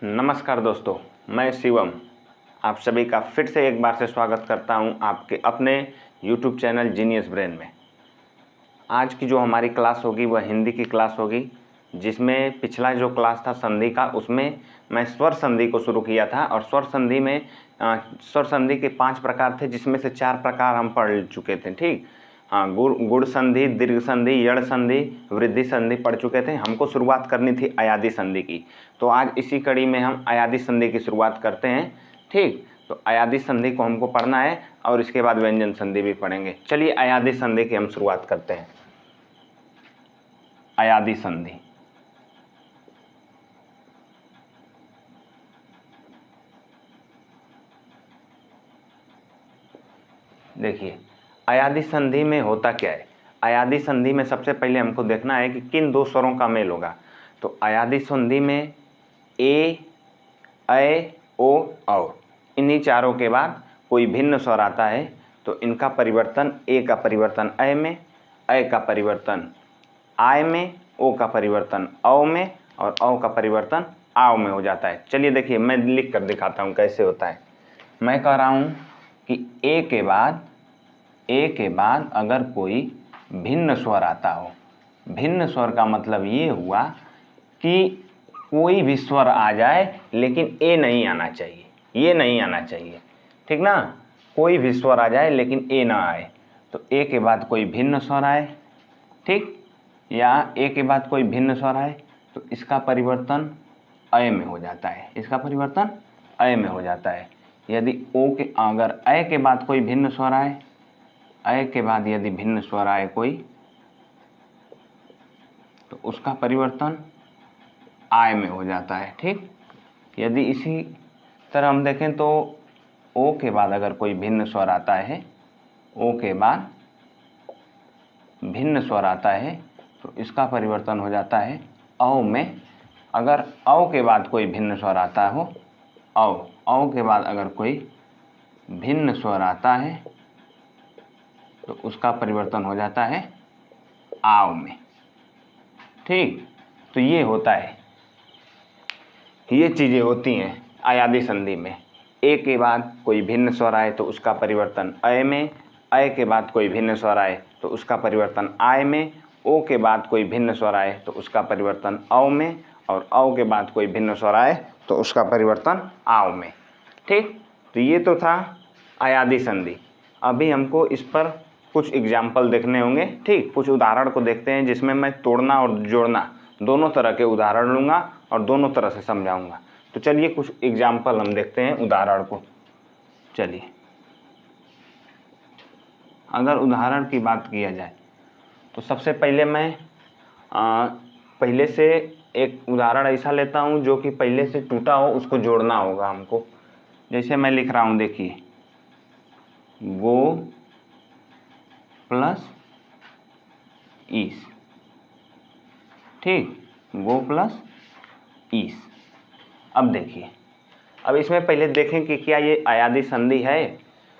नमस्कार दोस्तों, मैं शिवम आप सभी का फिर से एक बार से स्वागत करता हूं आपके अपने YouTube चैनल जीनियस ब्रेन में। आज की जो हमारी क्लास होगी वह हिंदी की क्लास होगी, जिसमें पिछला जो क्लास था संधि का, उसमें मैं स्वर संधि को शुरू किया था और स्वर संधि में स्वर संधि के 5 प्रकार थे, जिसमें से 4 प्रकार हम पढ़ चुके थे। ठीक, हाँ, गुण संधि, दीर्घ संधि, यड़ संधि, वृद्धि संधि पढ़ चुके थे। हमको शुरुआत करनी थी अयादि संधि की, तो आज इसी कड़ी में हम अयादि संधि की शुरुआत करते हैं। ठीक, तो अयादि संधि को हमको पढ़ना है और इसके बाद व्यंजन संधि भी पढ़ेंगे। चलिए अयादि संधि की हम शुरुआत करते हैं। अयादि संधि, देखिए अयादि संधि में होता क्या है। अयादि संधि में सबसे पहले हमको देखना है कि किन दो स्वरों का मेल होगा। तो अयादि संधि में ए, ऐ, ओ, औ, इन्हीं चारों के बाद कोई भिन्न स्वर आता है तो इनका परिवर्तन ए का परिवर्तन ऐ में, ऐ का परिवर्तन आय में, ओ का परिवर्तन औ में और औ का परिवर्तन आव में हो जाता है। चलिए देखिए, मैं लिख कर दिखाता हूँ कैसे होता है। मैं कह रहा हूँ कि ए के बाद अगर कोई भिन्न स्वर आता हो, भिन्न स्वर का मतलब ये हुआ कि कोई भी स्वर आ जाए लेकिन ए नहीं आना चाहिए, ये नहीं आना चाहिए। ठीक ना, कोई भी स्वर आ जाए लेकिन ए ना आए। तो ए के बाद कोई भिन्न स्वर आए, ठीक, या ए के बाद कोई भिन्न स्वर आए तो इसका परिवर्तन अय में हो जाता है, इसका परिवर्तन अय में हो जाता है। यदि अगर अय के बाद कोई भिन्न स्वर आए, अय के बाद यदि भिन्न स्वर आए कोई, तो उसका परिवर्तन आय में हो जाता है। ठीक, यदि इसी तरह हम देखें तो ओ के बाद अगर कोई भिन्न स्वर आता है, ओ के बाद भिन्न स्वर आता है तो इसका परिवर्तन हो जाता है औ में। अगर औ के बाद कोई भिन्न स्वर आता हो, औ के बाद अगर कोई भिन्न स्वर आता है तो उसका परिवर्तन हो जाता है आव में। ठीक, तो ये होता है, ये चीज़ें होती हैं अयादि संधि में। ए के बाद कोई भिन्न स्वर आए तो उसका परिवर्तन अय में, अय के बाद कोई भिन्न स्वर आए तो उसका परिवर्तन आय में, ओ के बाद कोई भिन्न स्वर आए तो उसका परिवर्तन औ में और औ के बाद कोई भिन्न स्वर आए तो उसका परिवर्तन आव में। ठीक, तो ये तो था अयादि संधि। अभी हमको इस पर कुछ एग्जाम्पल देखने होंगे। ठीक, कुछ उदाहरण को देखते हैं जिसमें मैं तोड़ना और जोड़ना दोनों तरह के उदाहरण लूँगा और दोनों तरह से समझाऊंगा। तो चलिए कुछ एग्जाम्पल हम देखते हैं उदाहरण को। चलिए, अगर उदाहरण की बात किया जाए तो सबसे पहले मैं पहले से एक उदाहरण ऐसा लेता हूं जो कि पहले से टूटा हो, उसको जोड़ना होगा हमको। जैसे मैं लिख रहा हूं, देखिए, गो प्लस ईस। ठीक, गो प्लस ईस। अब देखिए, अब इसमें पहले देखें कि क्या ये अयादि संधि है।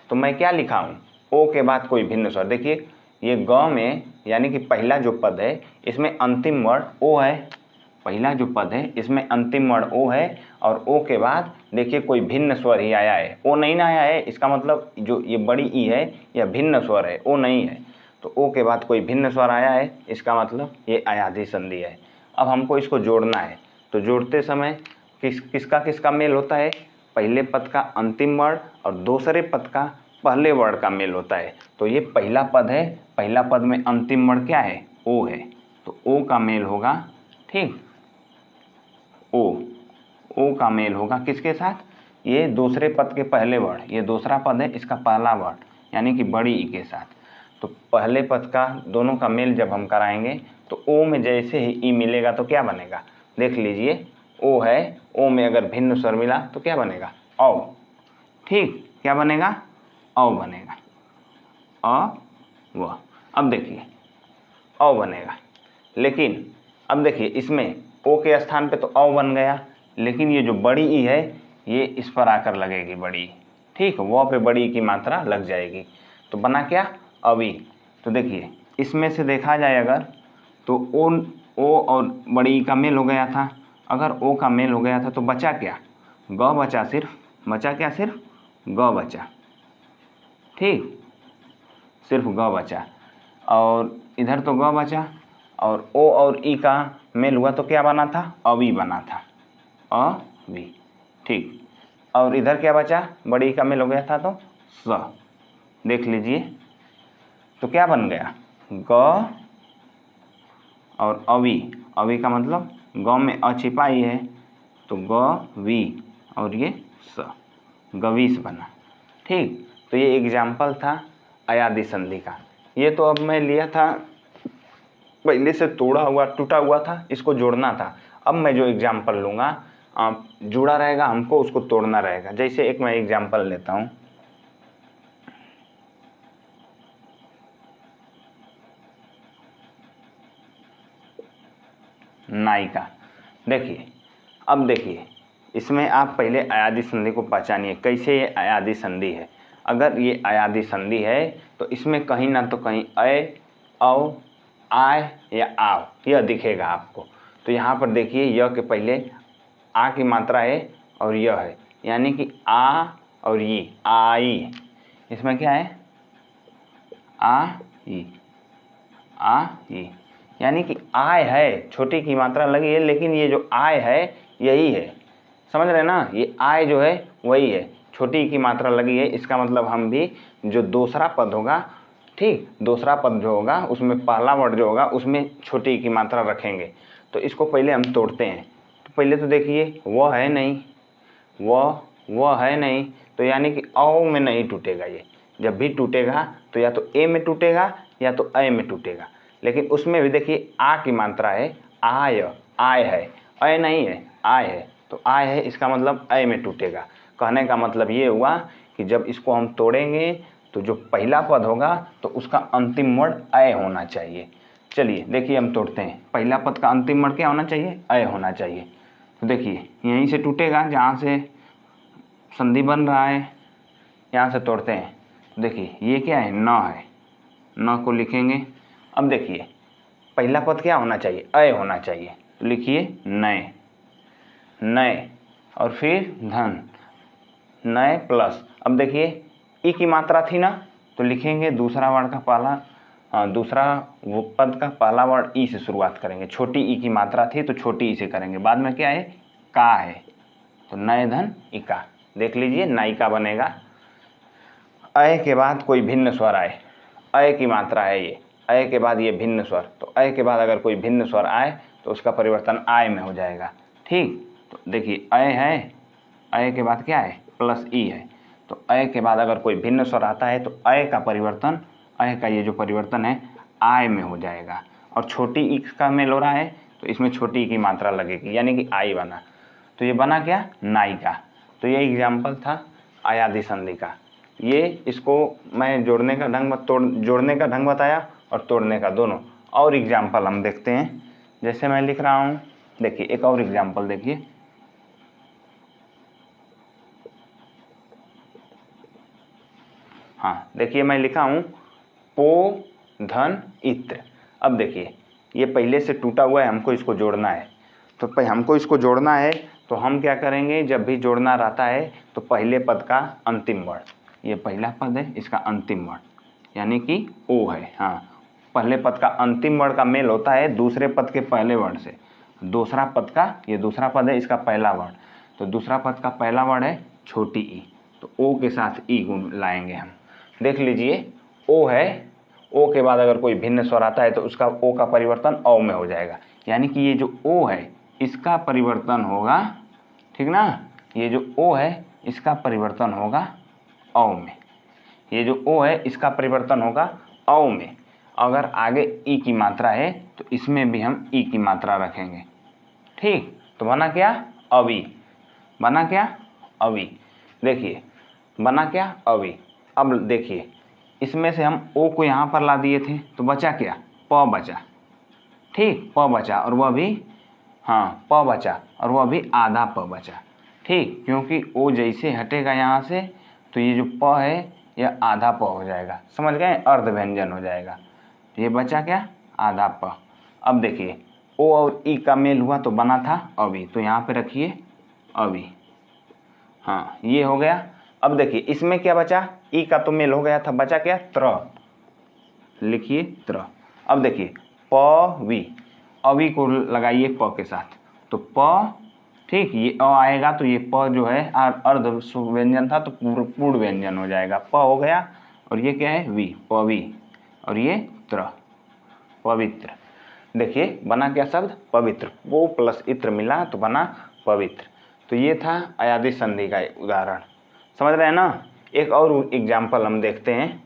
तो मैं क्या लिखा हूँ, ओ के बाद कोई भिन्न स्वर। देखिए ये ग में यानी कि पहला जो पद है इसमें अंतिम वर्ण ओ है, पहला जो पद है इसमें अंतिम वर्ण ओ है और ओ के बाद देखिए कोई भिन्न स्वर ही आया है, ओ नहीं ना आया है। इसका मतलब जो ये बड़ी ई है यह भिन्न स्वर है, ओ नहीं है। तो ओ के बाद कोई भिन्न स्वर आया है, इसका मतलब ये अयादि संधि है। अब हमको इसको जोड़ना है, तो जोड़ते समय किसका किसका मेल होता है, पहले पद का अंतिम वर्ण और दूसरे पद का पहले वर्ण का मेल होता है। तो ये पहला पद है, पहला पद में अंतिम वर्ण क्या है, ओ है, तो ओ का मेल होगा। ठीक, ओ का मेल होगा किसके साथ, ये दूसरे पद के पहले वर्ण, ये दूसरा पद है इसका पहला वर्ण यानी कि बड़ी ई के साथ। तो पहले पद का दोनों का मेल जब हम कराएंगे तो ओ में जैसे ही ई मिलेगा तो क्या बनेगा, देख लीजिए, ओ है, ओ में अगर भिन्न स्वर मिला तो क्या बनेगा, औ। ठीक, क्या बनेगा, औ बनेगा, वह। अब देखिए औ बनेगा, लेकिन अब देखिए इसमें ओ के स्थान पे तो औ बन गया, लेकिन ये जो बड़ी ई है ये इस पर आकर लगेगी बड़ी ई। ठीक, वह पे बड़ी ई की मात्रा लग जाएगी, तो बना क्या, अवी। तो देखिए इसमें से देखा जाए अगर तो ओ और बड़ी ई का मेल हो गया था, अगर ओ का मेल हो गया था तो बचा क्या, ग बचा, सिर्फ बचा क्या, सिर्फ ग बचा। ठीक, सिर्फ ग बचा, और इधर तो ग बचा, और ओ और ई का मेल हुआ तो क्या बना था, अवी बना था, अवी। ठीक, और इधर क्या बचा, बड़ी ई का मेल हो गया था तो स। देख लीजिए तो क्या बन गया, ग और अवी। अवी का मतलब ग में अ छिपा ही है तो ग वी, और ये स, गवीस बना। ठीक, तो ये एग्जाम्पल था अयादी संधि का। ये तो अब मैं लिया था, पहले से तोड़ा हुआ टूटा हुआ था, इसको जोड़ना था। अब मैं जो एग्जाम्पल लूँगा जुड़ा रहेगा, हमको उसको तोड़ना रहेगा। जैसे एक मैं एग्जाम्पल लेता हूँ, नाई का। देखिए, अब देखिए, इसमें आप पहले अयादी संधि को पहचानिए, कैसे ये अयादी संधि है। अगर ये अयादी संधि है तो इसमें कहीं ना तो कहीं अय, औ, आय या आव यह दिखेगा आपको। तो यहाँ पर देखिए, य के पहले आ की मात्रा है और यह है, यानी कि आ और ये आई। इसमें क्या है, आ ई, आ ई, यानी कि आय है, छोटी की मात्रा लगी है, लेकिन ये जो आय है यही है, समझ रहे हैं ना। ये आय जो है वही है, छोटी की मात्रा लगी है। इसका मतलब हम भी जो दूसरा पद होगा, ठीक, दूसरा पद जो होगा उसमें पहला वर्ड जो होगा उसमें छोटी की मात्रा रखेंगे। तो इसको पहले हम तोड़ते हैं। तो पहले तो देखिए, वह है नहीं, वह है नहीं, तो यानी कि औ में नहीं टूटेगा। ये जब भी टूटेगा तो या तो ए में टूटेगा या तो अय में टूटेगा। लेकिन उसमें भी देखिए आ की मात्रा है, आय, आय है, अय नहीं है, आय है, तो आय है, इसका मतलब अय में टूटेगा। कहने का मतलब ये हुआ कि जब इसको हम तोड़ेंगे तो जो पहला पद होगा तो उसका अंतिम वर्ड अय होना चाहिए। चलिए देखिए, हम तोड़ते हैं। पहला पद का अंतिम वर्ड क्या होना चाहिए, अय होना चाहिए। तो देखिए, यहीं से टूटेगा जहाँ से संधि बन रहा है, यहाँ से तोड़ते हैं। देखिए ये क्या है, न है, न को लिखेंगे। अब देखिए, पहला पद क्या होना चाहिए, अय होना चाहिए, तो लिखिए नए, नए, और फिर धन, नए प्लस। अब देखिए ई की मात्रा थी ना, तो लिखेंगे दूसरा वर्ड का पहला, दूसरा वो पद का पहला वर्ड ई से शुरुआत करेंगे। छोटी ई की मात्रा थी तो छोटी ई से करेंगे। बाद में क्या है, का है, तो नए धन इका। देख लीजिए, नायिका बनेगा। अय के बाद कोई भिन्न स्वर आए, अय की मात्रा है ये, अय के बाद ये भिन्न स्वर, तो अय के बाद अगर कोई भिन्न स्वर आए तो उसका परिवर्तन आय में हो जाएगा। ठीक, तो देखिए अय है, अय के बाद क्या है, प्लस ई है, तो अय के बाद अगर कोई भिन्न स्वर आता है तो अय का परिवर्तन, अय का ये जो परिवर्तन है आय में हो जाएगा। और छोटी ई का मेल हो रहा है तो इसमें छोटी ई की मात्रा लगेगी, यानी कि आई बना। तो ये बना क्या, नायिका। तो ये एग्जाम्पल था अयादी संधि का। ये इसको मैं जोड़ने का ढंग जोड़ने का ढंग बताया और तोड़ने का, दोनों। और एग्जाम्पल हम देखते हैं, जैसे मैं लिख रहा हूँ। देखिए एक और एग्जाम्पल देखिए, हाँ देखिए मैं लिखा हूँ पो धन इत्र। अब देखिए ये पहले से टूटा हुआ है, हमको इसको जोड़ना है। तो हमको इसको जोड़ना है तो हम क्या करेंगे, जब भी जोड़ना रहता है तो पहले पद का अंतिम वर्ड, ये पहला पद है, इसका अंतिम वर्ड यानी कि ओ है। हाँ, पहले पद का अंतिम वर्ड का मेल होता है दूसरे पद के पहले वर्ड से। दूसरा पद का, ये दूसरा पद है, इसका पहला वर्ड, तो दूसरा पद का पहला वर्ड है छोटी ई, तो ओ के साथ ई को लाएंगे हम। देख लीजिए, ओ है, ओ के बाद अगर कोई भिन्न स्वर आता है तो उसका ओ का परिवर्तन औ में हो जाएगा। यानी कि ये जो ओ है इसका परिवर्तन होगा, ठीक ना, ये जो ओ है इसका परिवर्तन होगा औ में। ये जो ओ है इसका परिवर्तन होगा औ में। अगर आगे ई की मात्रा है तो इसमें भी हम ई की मात्रा रखेंगे। ठीक, तो बना क्या, अवी। बना क्या, अवी। देखिए बना क्या, अवी। अब देखिए, इसमें से हम ओ को यहाँ पर ला दिए थे तो बचा क्या, प बचा। ठीक, प बचा, और वह भी, हाँ प बचा, और वह भी आधा प बचा। ठीक, क्योंकि ओ जैसे हटेगा यहाँ से तो ये जो प है यह आधा प हो जाएगा, समझ गए, अर्ध व्यंजन हो जाएगा। तो ये बचा क्या, आधा प। अब देखिए ओ और ई का मेल हुआ तो बना था अवि, तो यहाँ पे रखिए अवि। हाँ ये हो गया। अब देखिए इसमें क्या बचा, ई का तो मेल हो गया था, बचा क्या, त्र, लिखिए त्र। अब देखिए प वी, अवि को लगाइए प के साथ, तो प, ठीक, ये अ आएगा तो ये प जो है अर्ध व्यंजन था तो पूर्ण व्यंजन हो जाएगा, प हो गया। और ये क्या है, वी, पवि, और ये त्र, पवित्र। देखिए बना क्या शब्द, पवित्र, वो प्लस इत्र मिला तो बना पवित्र। तो ये था अयादि संधि का उदाहरण, समझ रहे हैं ना। एक और एग्जाम्पल हम देखते हैं,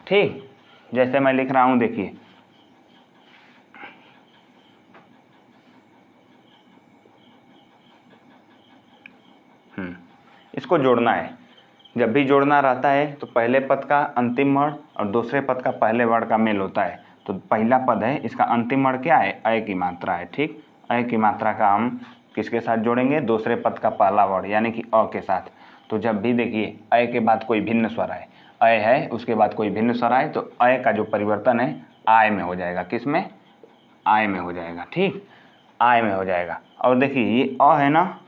ठीक, जैसे मैं लिख रहा हूँ, देखिए इसको जोड़ना है। जब भी जोड़ना रहता है तो पहले पद का अंतिम वर्ण और दूसरे पद का पहले वर्ण का मेल होता है। तो पहला पद है, इसका अंतिम वर्ण क्या है, अय की मात्रा है, ठीक। अय की मात्रा का हम किसके साथ जोड़ेंगे, दूसरे पद का पहला वर्ण यानी कि अ के साथ। तो जब भी देखिए अय के बाद कोई भिन्न स्वर आए, अय है उसके बाद कोई भिन्न स्वर आए, तो अय का जो परिवर्तन है आय में हो जाएगा, किस में, आय में हो जाएगा, ठीक, आय में हो जाएगा। और देखिए ये अ है ना,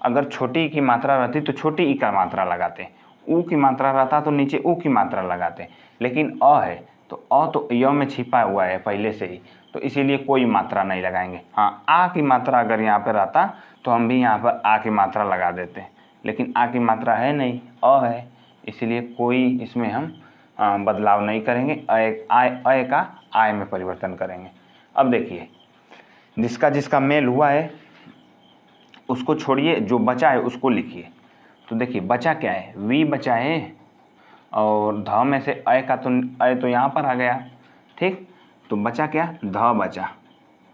अगर छोटी ई की मात्रा रहती तो छोटी ई का मात्रा लगाते, ऊ की मात्रा रहता तो नीचे ऊ की मात्रा लगाते, लेकिन अ है तो अ तो य में छिपा हुआ है पहले से ही, तो इसीलिए कोई मात्रा नहीं लगाएंगे। हाँ आ की मात्रा अगर यहाँ पर रहता तो हम भी यहाँ पर आ की मात्रा लगा देते, लेकिन आ की मात्रा है नहीं, अ है, इसीलिए कोई इसमें हम बदलाव नहीं करेंगे, अय का आय में परिवर्तन करेंगे। अब देखिए जिसका जिसका मेल हुआ है उसको छोड़िए, जो बचा है उसको लिखिए। तो देखिए बचा क्या है, वी बचा है, और ध में से अय का तो अय तो यहाँ पर आ गया, ठीक, तो बचा क्या, ध बचा,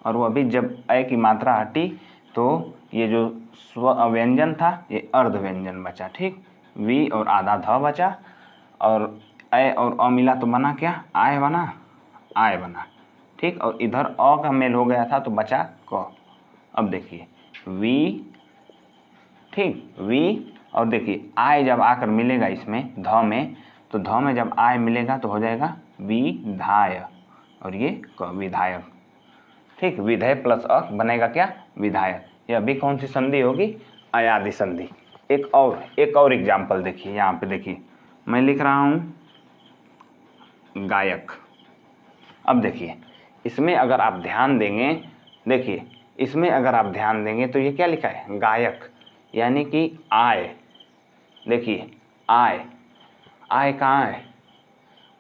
और वो अभी जब अय की मात्रा हटी तो ये जो स्व व्यंजन था ये अर्ध व्यंजन बचा, ठीक, वी और आधा ध बचा, और अय और अ मिला तो बना क्या, आय बना, आय बना, ठीक, और इधर अ का मेल हो गया था तो बचा क। अब देखिए वी, ठीक, वी, और देखिए आय जब आकर मिलेगा इसमें ध में, तो ध में जब आय मिलेगा तो हो जाएगा विधाय, और ये क, विधायक, ठीक, विधेय प्लस अ बनेगा क्या, विधायक। ये अभी कौन सी संधि होगी, अयादि संधि। एक और एग्जाम्पल देखिए, यहाँ पे देखिए मैं लिख रहा हूँ गायक। अब देखिए इसमें अगर आप ध्यान देंगे, देखिए इसमें अगर आप ध्यान देंगे तो ये क्या लिखा है, गायक, यानी कि आय, देखिए आय, आय कहाँ है,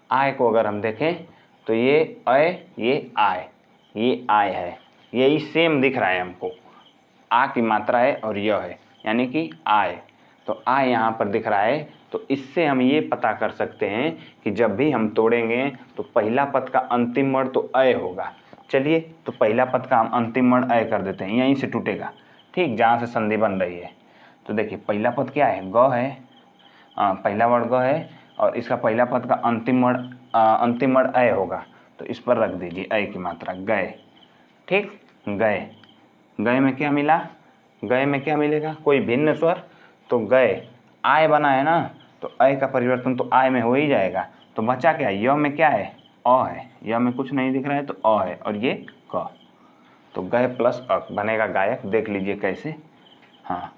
आय को अगर हम देखें तो ये अय, ये आय, ये आय है, यही सेम दिख रहा है हमको, आ की मात्रा है और यह है यानी कि आय, तो आय यहाँ पर दिख रहा है। तो इससे हम ये पता कर सकते हैं कि जब भी हम तोड़ेंगे तो पहला पद का अंतिम वर्ण तो अय होगा। चलिए तो पहला पद का हम अंतिम वर्ण अय कर देते हैं, यहीं से टूटेगा, ठीक, जहाँ से संधि बन रही है। तो देखिए पहला पद क्या है, ग है, पहला वर्ण ग है, और इसका पहला पद का अंतिम वर्ण अय होगा, तो इस पर रख दीजिए अय की मात्रा, गए, ठीक, गए। गए में क्या मिला, गए में क्या मिलेगा, कोई भिन्न स्वर, तो गए, आय बना है ना, तो अय का परिवर्तन तो आय में हो ही जाएगा, तो बचा क्या, य में क्या है, अ है, य में कुछ नहीं दिख रहा है तो अ है, और ये क, तो गए प्लस अ बनेगा गायक। देख लीजिए कैसे, हाँ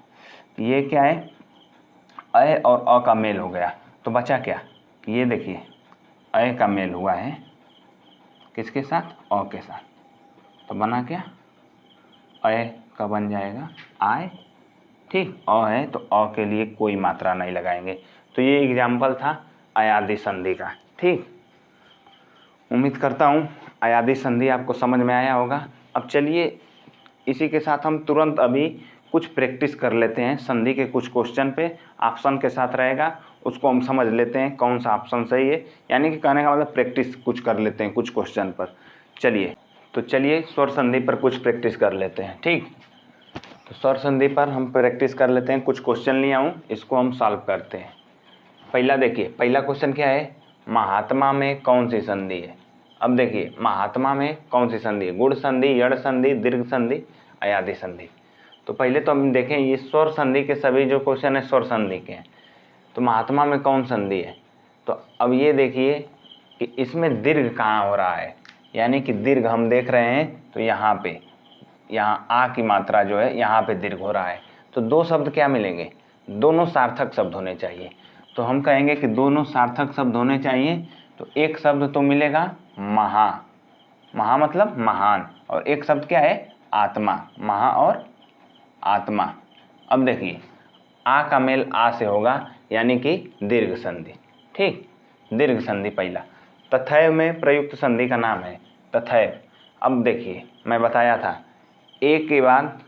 ये क्या है, अय और अ का मेल हो गया, तो बचा क्या, ये देखिए अय का मेल हुआ है किसके साथ, अ के साथ, तो बना क्या, अय का बन जाएगा आय, ठीक, अ है तो अ के लिए कोई मात्रा नहीं लगाएंगे। तो ये एग्जाम्पल था अयादि संधि का, ठीक। उम्मीद करता हूँ अयादि संधि आपको समझ में आया होगा। अब चलिए इसी के साथ हम तुरंत अभी कुछ प्रैक्टिस कर लेते हैं, संधि के कुछ क्वेश्चन पे ऑप्शन के साथ रहेगा, उसको हम समझ लेते हैं कौन सा ऑप्शन सही है, यानी कि कहने का मतलब प्रैक्टिस कुछ कर लेते हैं कुछ क्वेश्चन पर। चलिए स्वर संधि पर कुछ प्रैक्टिस कर लेते हैं, ठीक। तो स्वर संधि पर हम प्रैक्टिस कर लेते हैं, कुछ क्वेश्चन लिया हूँ, इसको हम सॉल्व करते हैं। पहला देखिए, पहला क्वेश्चन क्या है, महात्मा में कौन सी संधि है। अब देखिए महात्मा में कौन सी संधि है, गुण संधि, यड़ संधि, दीर्घ संधि, अयादि संधि। तो पहले तो हम देखें ये स्वर संधि के सभी जो क्वेश्चन है स्वर संधि के हैं, तो महात्मा में कौन संधि है। तो अब ये देखिए कि इसमें दीर्घ कहाँ हो रहा है, यानी कि दीर्घ हम देख रहे हैं तो यहाँ पे यहाँ आ की मात्रा जो है यहाँ पे दीर्घ हो रहा है, तो दो शब्द क्या मिलेंगे, दोनों सार्थक शब्द होने चाहिए। तो हम कहेंगे कि दोनों सार्थक शब्द होने चाहिए, तो एक शब्द तो मिलेगा महा, महा मतलब महान, और एक शब्द क्या है, आत्मा, महा और आत्मा। अब देखिए आ का मेल आ से होगा, यानी कि दीर्घ संधि। ठीक, दीर्घ संधि पहला तथैव में प्रयुक्त संधि का नाम है तथैव। अब देखिए मैं बताया था ए के बाद,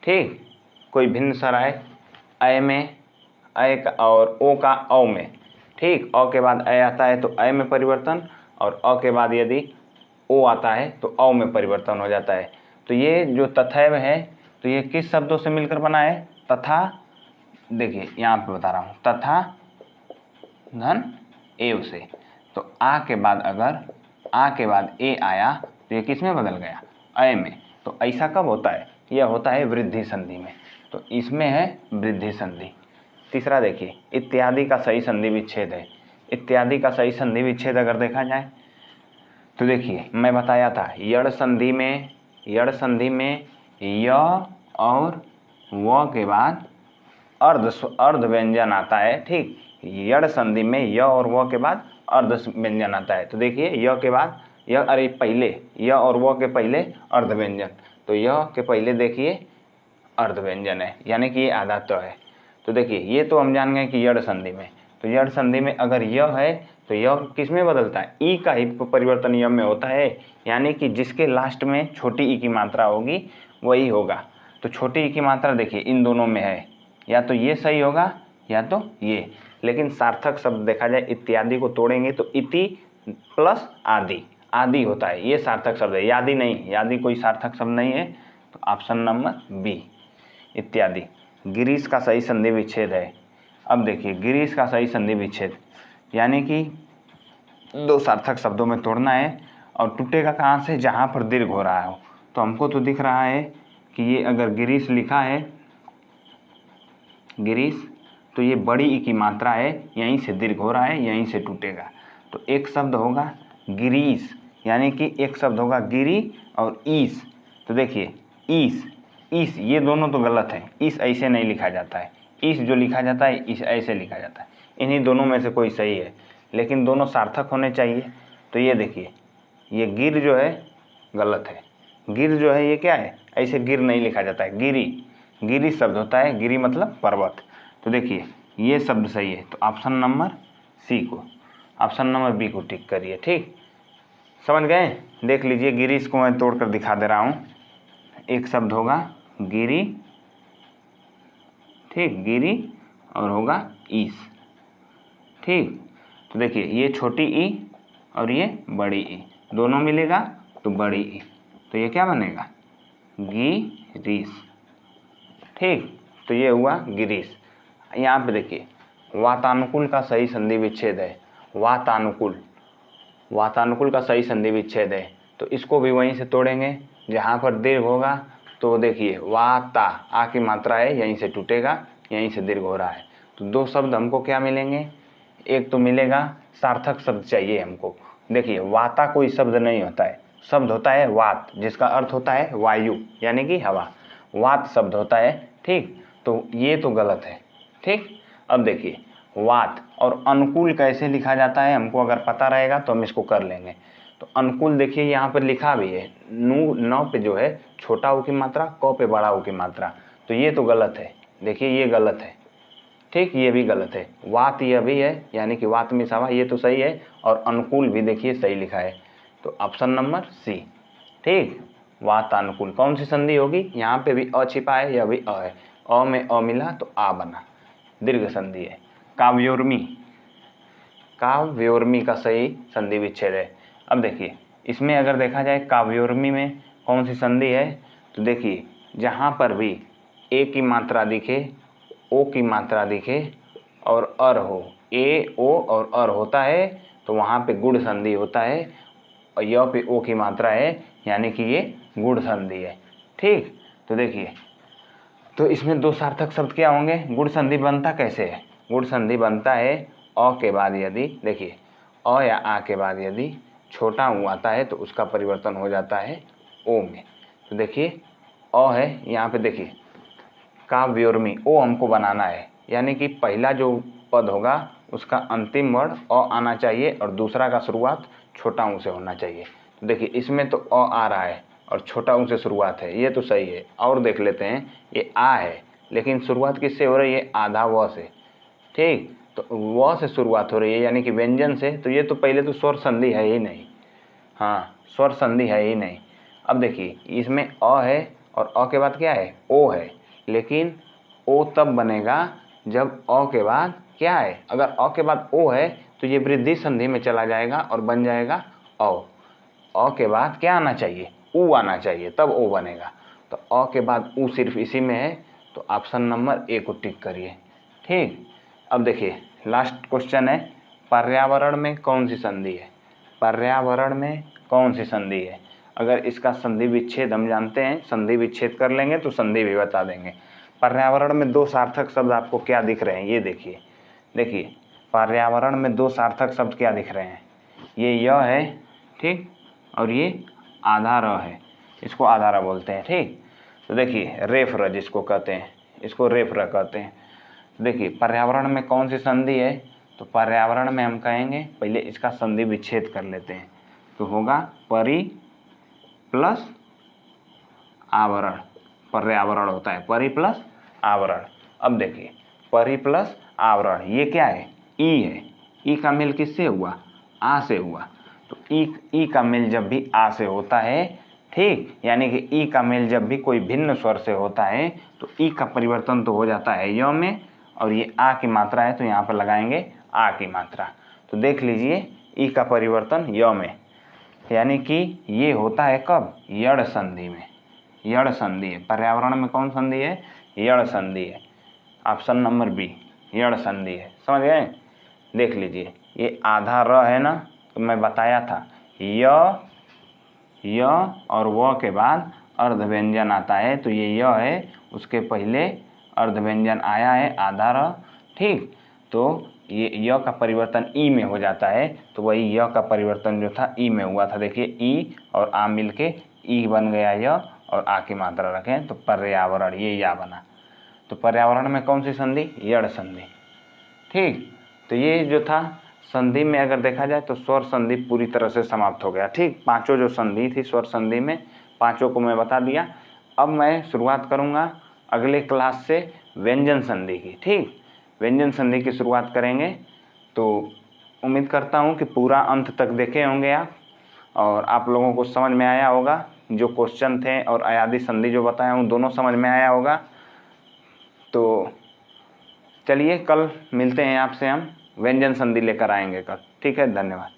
ठीक, कोई भिन्न स्वर आए, अय में अय का और ओ का औ में, ठीक, अ के बाद अय आता है तो अय में परिवर्तन, और अ के बाद यदि ओ आता है तो औ में परिवर्तन हो जाता है। तो ये जो तथैव है तो ये किस शब्दों से मिलकर बना है, तथा, देखिए यहाँ पे बता रहा हूँ, तथा धन एव से। तो आ के बाद अगर आ के बाद ए आया तो ये किस में बदल गया, अय में। तो ऐसा कब होता है, यह होता है वृद्धि संधि में, तो इसमें है वृद्धि संधि। तीसरा देखिए इत्यादि का सही संधि विच्छेद है। इत्यादि का सही संधि विच्छेद अगर देखा जाए तो देखिए मैं बताया था यड़ संधि में, यड़ संधि में य और व के बाद अर्ध व्यंजन आता है। ठीक, यड़ संधि में य और व के बाद अर्ध व्यंजन आता है। तो देखिए य के बाद य, अरे पहले य और व के पहले अर्ध व्यंजन, तो य के पहले देखिए अर्ध व्यंजन है, यानी कि ये आधा तो है। तो देखिए ये तो हम जान गए कि यड़ संधि में, तो यड़ संधि में अगर य है तो य किस में बदलता है, ई का ही परिवर्तन य में होता है, यानी कि जिसके लास्ट में छोटी ई की मात्रा होगी वही होगा। तो छोटी ई की मात्रा देखिए इन दोनों में है, या तो ये सही होगा या तो ये। लेकिन सार्थक शब्द देखा जाए इत्यादि को तोड़ेंगे तो इति प्लस आदि, आदि होता है, ये सार्थक शब्द है, यादि नहीं, यादि कोई सार्थक शब्द नहीं है। तो ऑप्शन नंबर बी इत्यादि। गिरीश का सही संधि विच्छेद है। अब देखिए गिरीश का सही संधि विच्छेद यानी कि दो सार्थक शब्दों में तोड़ना है, और टूटेगा कहाँ से, जहाँ पर दीर्घ हो रहा हो। तो हमको तो दिख रहा है कि ये अगर गिरीश लिखा है, गिरीश, तो ये बड़ी ई की मात्रा है, यहीं से दीर्घ हो रहा है, यहीं से टूटेगा। तो एक शब्द होगा गिरीश, यानी कि एक शब्द होगा गिरी और ईस। तो देखिए ईस, ईस, ये दोनों तो गलत है, ईस ऐसे नहीं लिखा जाता है, ईस जो लिखा जाता है इस ऐसे लिखा जाता है। इन्हीं दोनों में से कोई सही है, लेकिन दोनों सार्थक होने चाहिए। तो ये देखिए ये गिर जो है गलत है, गिर जो है ये क्या है, ऐसे गिर नहीं लिखा जाता है, गिरी, गिरी शब्द होता है, गिरी मतलब पर्वत। तो देखिए ये शब्द सही है, तो ऑप्शन नंबर सी को, ऑप्शन नंबर बी को टिक करिए। ठीक, समझ गए। देख लीजिए गिरीश को मैं तोड़ कर दिखा दे रहा हूँ। एक शब्द होगा गिरी, ठीक, गिरी, और होगा ईस। ठीक, तो देखिए ये छोटी ई और ये बड़ी ई दोनों मिलेगा तो बड़ी ई, तो ये क्या बनेगा, गिरीश। ठीक, तो ये हुआ गिरीश। यहाँ पे देखिए वातानुकूल का सही संधि विच्छेद है, वातानुकूल, वातानुकूल का सही संधि विच्छेद है। तो इसको भी वहीं से तोड़ेंगे जहाँ पर दीर्घ होगा। तो देखिए वाता, आ की मात्रा है, यहीं से टूटेगा, यहीं से दीर्घ हो रहा है। तो दो शब्द हमको क्या मिलेंगे, एक तो मिलेगा सार्थक शब्द चाहिए हमको। देखिए वाता कोई शब्द नहीं होता है, शब्द होता है वात, जिसका अर्थ होता है वायु यानी कि हवा, वात शब्द होता है। ठीक, तो ये तो गलत है। ठीक, अब देखिए वात और अनुकूल कैसे लिखा जाता है हमको अगर पता रहेगा तो हम इसको कर लेंगे। तो अनुकूल देखिए यहाँ पर लिखा भी है, नू नौ पे जो है छोटा ऊ की मात्रा, क पे बड़ा ऊ की मात्रा, तो ये तो गलत है। देखिए ये गलत है। ठीक, ये भी गलत है। वात यह भी है, यानी कि वात में सवा, ये तो सही है, और अनुकूल भी देखिए सही लिखा है। तो ऑप्शन नंबर सी। ठीक, वातानुकूल कौन सी संधि होगी, यहाँ पे भी अ छिपा है, यह भी अ है, अ में अ मिला तो आ बना, दीर्घ संधि है। काव्योर्मी, काव्योर्मी का सही संधि विच्छेद है। अब देखिए इसमें अगर देखा जाए काव्योर्मी में कौन सी संधि है, तो देखिए जहाँ पर भी ए की मात्रा दिखे, ओ की मात्रा दिखे और अर हो, ए ओ और अर होता है तो वहाँ पे गुण संधि होता है, और य पे ओ की मात्रा है, यानी कि ये गुण संधि है। ठीक, तो देखिए तो इसमें दो सार्थक शब्द क्या होंगे, गुण संधि बनता कैसे है, गुण संधि बनता है अ के बाद यदि, देखिए अ या आ के बाद यदि छोटा ऊ आता है तो उसका परिवर्तन हो जाता है ओ में। तो देखिए अ है, यहाँ पे देखिए काव्योर्मी, ओ हमको बनाना है, यानी कि पहला जो पद होगा उसका अंतिम वर्ण अ आना चाहिए और दूसरा का शुरुआत छोटा ऊ से होना चाहिए। तो देखिए इसमें तो अ आ रहा है और छोटा ऊ से शुरुआत है, ये तो सही है। और देख लेते हैं, ये आ है लेकिन शुरुआत किससे हो रही है, आधा व से, ठीक। तो व से शुरुआत हो रही है यानी कि व्यंजन से, तो ये तो पहले तो स्वर संधि है ही नहीं, हाँ स्वर संधि है ही नहीं। अब देखिए इसमें अ है और अ के बाद क्या है, ओ है, लेकिन ओ तब बनेगा जब अ के बाद क्या है, अगर अ के बाद ओ है तो ये वृद्धि संधि में चला जाएगा और बन जाएगा औ। अ के बाद क्या आना चाहिए, ऊ आना चाहिए, तब ओ बनेगा। तो अ के बाद ऊ सिर्फ इसी में है, तो ऑप्शन नंबर ए को टिक करिए, ठीक। अब देखिए लास्ट क्वेश्चन है, पर्यावरण में कौन सी संधि है, पर्यावरण में कौन सी संधि है। अगर इसका संधि विच्छेद हम जानते हैं, संधि विच्छेद कर लेंगे तो संधि भी बता देंगे। पर्यावरण में दो सार्थक शब्द आपको क्या दिख रहे हैं, ये देखिए, देखिए पर्यावरण में दो सार्थक शब्द क्या दिख रहे हैं, ये य है, ठीक, और ये आधा र है, इसको आधा र बोलते हैं, ठीक। तो देखिए रेफ र जिसको कहते हैं, इसको रेफ र कहते हैं। देखिए पर्यावरण में कौन सी संधि है, तो पर्यावरण में हम कहेंगे, पहले इसका संधि विच्छेद कर लेते हैं, तो होगा परि प्लस आवरण, पर्यावरण होता है परि प्लस आवरण। अब देखिए परि प्लस आवरण, ये क्या है, ई है, ई का मेल किससे हुआ, आ से हुआ। तो ई का मेल जब भी आ से होता है, ठीक, यानी कि ई का मेल जब भी कोई भिन्न स्वर से होता है तो ई का परिवर्तन तो हो जाता है य में, और ये आ की मात्रा है तो यहाँ पर लगाएंगे आ की मात्रा। तो देख लीजिए ई का परिवर्तन य में, यानी कि ये होता है कब, यड़ संधि में, यड़ संधि है। पर्यावरण में कौन संधि है, यड़ संधि है, ऑप्शन नंबर बी यड़ संधि है, समझ गए। देख लीजिए ये आधा र है ना, तो मैं बताया था य और व के बाद अर्ध व्यंजन आता है, तो ये य है, उसके पहले अर्ध व्यंजन आया है आधा र, ठीक। तो ये य का परिवर्तन ई में हो जाता है, तो वही य का परिवर्तन जो था ई में हुआ था। देखिए ई और आ मिल के ई बन गया य, और आ की मात्रा रखें तो पर्यावरण, ये या बना। तो पर्यावरण में कौन सी संधि, यड़ संधि, ठीक। तो ये जो था संधि में अगर देखा जाए तो स्वर संधि पूरी तरह से समाप्त हो गया, ठीक। पांचों जो संधि थी स्वर संधि में, पांचों को मैं बता दिया। अब मैं शुरुआत करूंगा अगले क्लास से व्यंजन संधि की, ठीक। व्यंजन संधि की शुरुआत करेंगे, तो उम्मीद करता हूं कि पूरा अंत तक देखे होंगे आप, और आप लोगों को समझ में आया होगा। जो क्वेश्चन थे और अयादी संधि जो बताया हूँ दोनों समझ में आया होगा। तो चलिए कल मिलते हैं आपसे, हम व्यंजन संधि लेकर आएंगे कल, ठीक है। धन्यवाद।